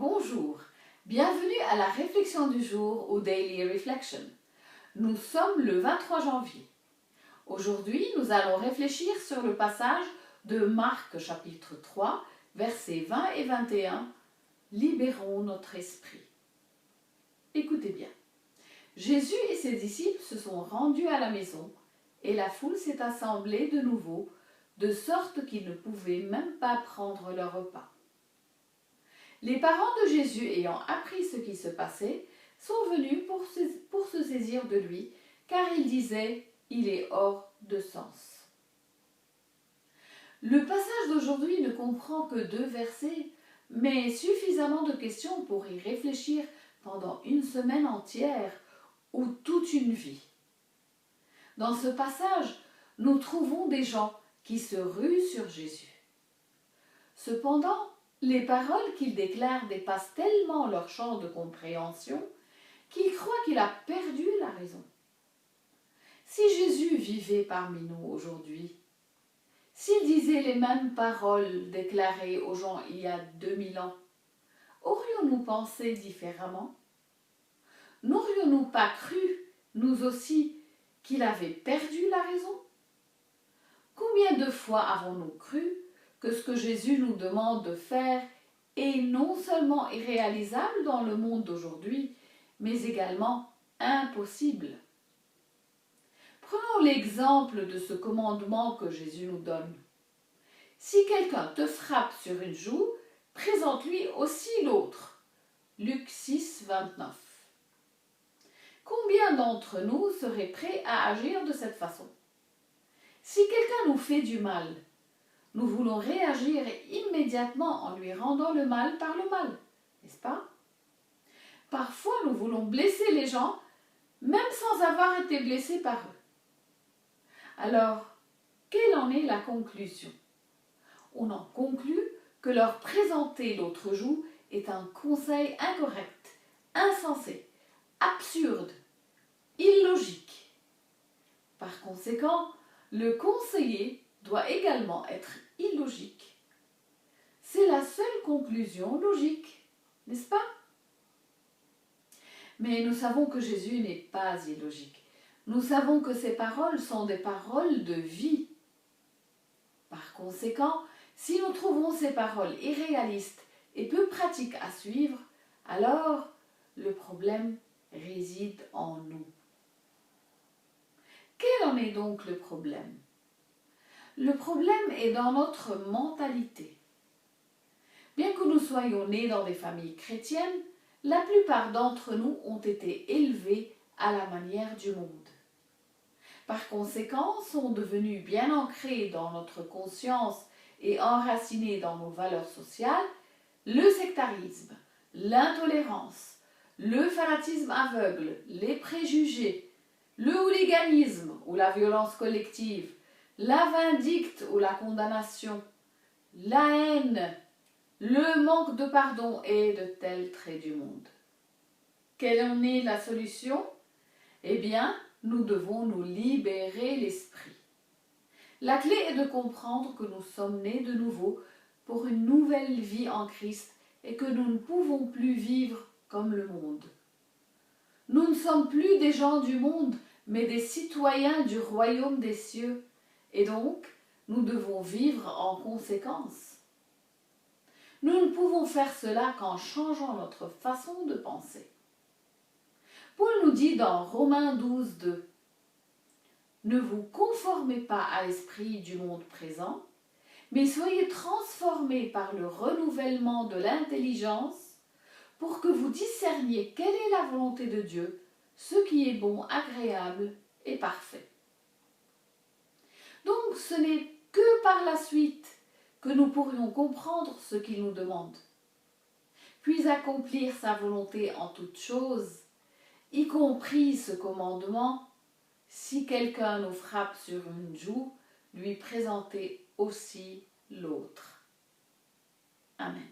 Bonjour, bienvenue à la réflexion du jour ou Daily Reflection. Nous sommes le 23 janvier. Aujourd'hui, nous allons réfléchir sur le passage de Marc chapitre 3, versets 20 et 21. Libérons notre esprit. Écoutez bien. Jésus et ses disciples se sont rendus à la maison et la foule s'est assemblée de nouveau, de sorte qu'ils ne pouvaient même pas prendre leur repas. Les parents de Jésus, ayant appris ce qui se passait, sont venus pour se saisir de lui, car ils disaient « il est hors de sens ». Le passage d'aujourd'hui ne comprend que 2 versets, mais suffisamment de questions pour y réfléchir pendant une semaine entière ou toute une vie. Dans ce passage, nous trouvons des gens qui se ruent sur Jésus. Cependant, les paroles qu'il déclare dépassent tellement leur champ de compréhension qu'ils croient qu'il a perdu la raison. Si Jésus vivait parmi nous aujourd'hui, s'il disait les mêmes paroles déclarées aux gens il y a 2000 ans, aurions-nous pensé différemment? N'aurions-nous pas cru, nous aussi, qu'il avait perdu la raison? Combien de fois avons-nous cru que ce que Jésus nous demande de faire est non seulement irréalisable dans le monde d'aujourd'hui, mais également impossible? Prenons l'exemple de ce commandement que Jésus nous donne. Si quelqu'un te frappe sur une joue, présente-lui aussi l'autre. Luc 6, 29. Combien d'entre nous seraient prêts à agir de cette façon? Si quelqu'un nous fait du mal, nous voulons réagir immédiatement en lui rendant le mal par le mal, n'est-ce pas? Parfois, nous voulons blesser les gens, même sans avoir été blessés par eux. Alors, quelle en est la conclusion? On en conclut que leur présenter l'autre joue est un conseil incorrect, insensé, absurde, illogique. Par conséquent, le conseiller doit également être illogique. C'est la seule conclusion logique, n'est-ce pas? Mais nous savons que Jésus n'est pas illogique. Nous savons que ses paroles sont des paroles de vie. Par conséquent, si nous trouvons ces paroles irréalistes et peu pratiques à suivre, alors le problème réside en nous. Quel en est donc le problème? Le problème est dans notre mentalité. Bien que nous soyons nés dans des familles chrétiennes, la plupart d'entre nous ont été élevés à la manière du monde. Par conséquent, sont devenus bien ancrés dans notre conscience et enracinés dans nos valeurs sociales, le sectarisme, l'intolérance, le fanatisme aveugle, les préjugés, le hooliganisme ou la violence collective, la vindicte ou la condamnation, la haine, le manque de pardon et de tels traits du monde. Quelle en est la solution? Eh bien, nous devons nous libérer l'esprit. La clé est de comprendre que nous sommes nés de nouveau pour une nouvelle vie en Christ et que nous ne pouvons plus vivre comme le monde. Nous ne sommes plus des gens du monde, mais des citoyens du royaume des cieux, et donc nous devons vivre en conséquence. Nous ne pouvons faire cela qu'en changeant notre façon de penser. Paul nous dit dans Romains 12, 2 « Ne vous conformez pas à l'esprit du monde présent, mais soyez transformés par le renouvellement de l'intelligence pour que vous discerniez quelle est la volonté de Dieu, ce qui est bon, agréable et parfait. » Donc ce n'est que par la suite que nous pourrions comprendre ce qu'il nous demande, puis accomplir sa volonté en toutes choses, y compris ce commandement, si quelqu'un nous frappe sur une joue, lui présenter aussi l'autre. Amen.